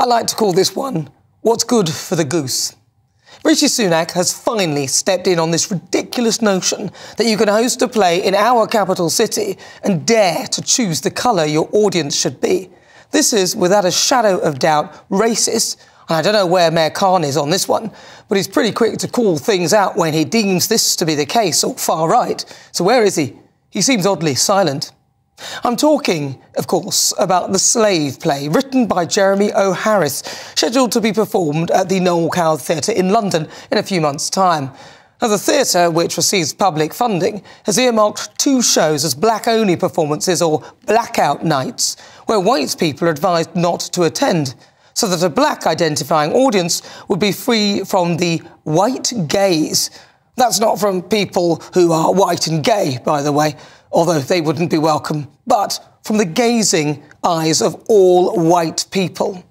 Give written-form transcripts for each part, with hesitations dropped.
like to call this one, what's good for the goose. Rishi Sunak has finally stepped in on this ridiculous notion that you can host a play in our capital city and dare to choose the colour your audience should be. This is, without a shadow of doubt, racist. I don't know where Mayor Khan is on this one, but he's pretty quick to call things out when he deems this to be the case, or far right. So where is he? He seems oddly silent. I'm talking, of course, about The Slave play, written by Jeremy O. Harris, scheduled to be performed at the Noel Coward Theatre in London in a few months' time. Now, the theatre, which receives public funding, has earmarked 2 shows as black-only performances, or blackout nights, where white people are advised not to attend, so that a black-identifying audience would be free from the white gaze. That's not from people who are white and gay, by the way, although they wouldn't be welcome, but from the gazing eyes of all white people.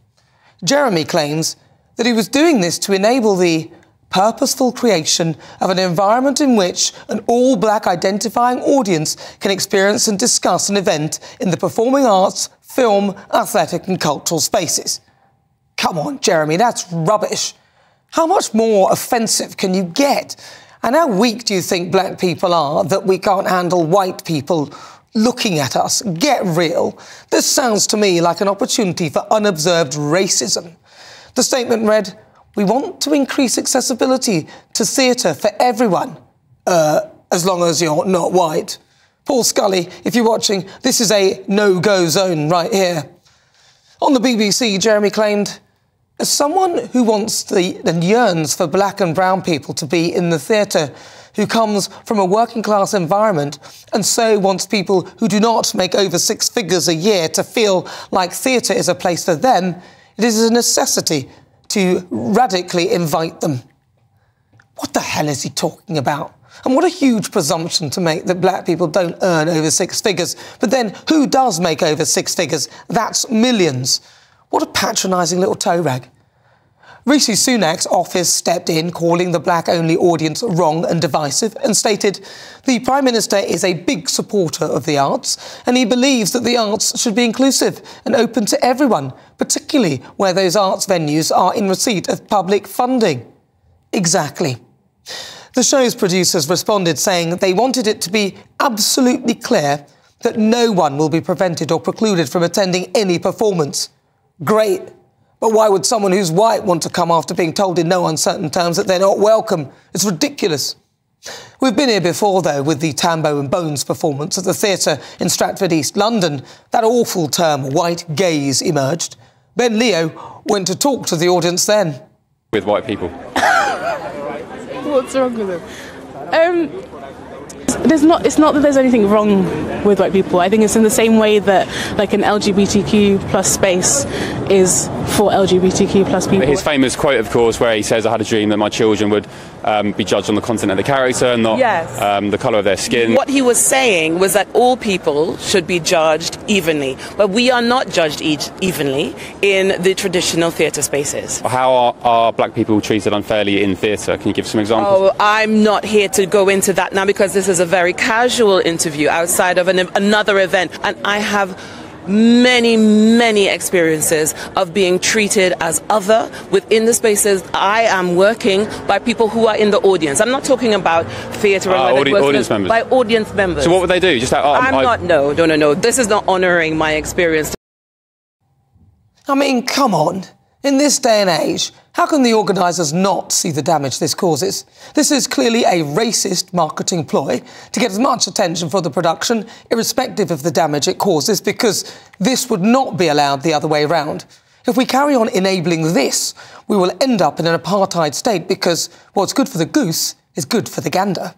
Jeremy claims that he was doing this to enable the purposeful creation of an environment in which an all-black identifying audience can experience and discuss an event in the performing arts, film, athletic and cultural spaces. Come on, Jeremy, that's rubbish. How much more offensive can you get? And how weak do you think black people are that we can't handle white people looking at us? Get real. This sounds to me like an opportunity for unobserved racism. The statement read, "We want to increase accessibility to theatre for everyone, as long as you're not white." Paul Scully, if you're watching, this is a no-go zone right here. On the BBC, Jeremy claimed, "As someone who wants and yearns for black and brown people to be in the theatre, who comes from a working-class environment and so wants people who do not make over 6 figures a year to feel like theatre is a place for them, it is a necessity to radically invite them." What the hell is he talking about? And what a huge presumption to make that black people don't earn over 6 figures. But then who does make over 6 figures? That's millions. What a patronising little toe rag. Rishi Sunak's office stepped in, calling the black-only audience wrong and divisive, and stated the Prime Minister is a big supporter of the arts, and he believes that the arts should be inclusive and open to everyone, particularly where those arts venues are in receipt of public funding. Exactly. The show's producers responded saying they wanted it to be absolutely clear that no one will be prevented or precluded from attending any performance. Great. But why would someone who's white want to come after being told in no uncertain terms that they're not welcome? It's ridiculous. We've been here before, though, with the Tambo and Bones performance at the theatre in Stratford East London. That awful term, white gaze, emerged. Ben Leo went to talk to the audience then. With white people. What's wrong with it? It's not that there's anything wrong with white people. I think it's in the same way that like an LGBTQ plus space is for LGBTQ plus people. His famous quote, of course, where he says, "I had a dream that my children would be judged on the content of the character, not the colour of their skin." What he was saying was that all people should be judged evenly, but we are not judged evenly in the traditional theatre spaces. How are black people treated unfairly in theatre? Can you give some examples? Oh, I'm not here to go into that now because this is a very casual interview outside of another event, and I have many experiences of being treated as other within the spaces I am working by people who are in the audience. I'm not talking about theatre audience members. By audience members. So what would they do? Just no. This is not honouring my experience. I mean, come on. In this day and age, how can the organisers not see the damage this causes? This is clearly a racist marketing ploy to get as much attention for the production, irrespective of the damage it causes, because this would not be allowed the other way around. If we carry on enabling this, we will end up in an apartheid state because what's good for the goose is good for the gander.